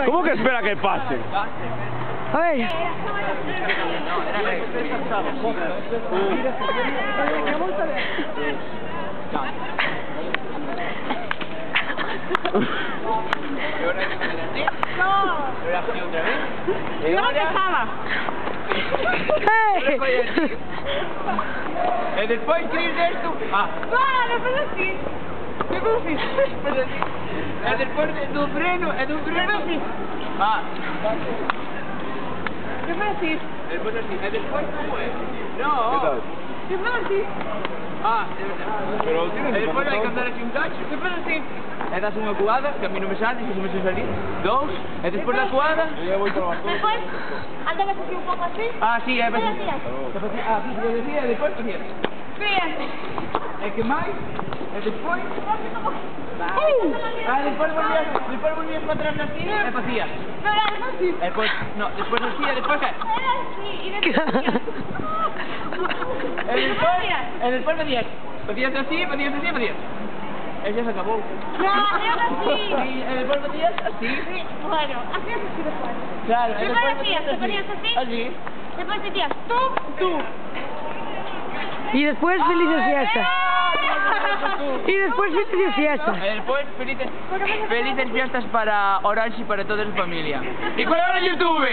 ¿Cómo que espera que pase? A ver. Yo no pensaba. E después quieres esto. No fue así. ¿Qué fue así? E después do freno, ¿Qué fue así? ¿Qué fue así? Después así. E después como es? No. ¿Qué fue así? Pero después hay que andar así un tacho. ¿Qué fue así? E das unha coada, que a mí non me sale, que se me sei salir. 2, e despois da coada... Después, andabas así un poco así. Sí, é ¿Qué hacías? sí, eu decía, e despois facías. Bien. E que máis, e despois... despois volvías para atrás así, e facías. No, era algo así. E despois, no, despois así, e despois que... Era así, y después E despois facías. Facías así, facías así, facías. E xa se acabou. No, era así. E despois facías así. Sí, bueno, hacías así después. Claro, e Después despois hacías, te ponías así. Así. Después decías tú. Y después felices fiestas. Y después felices fiestas. E despois felices fiestas para Orange y para toda su familia. ¿Y cuál era el YouTube?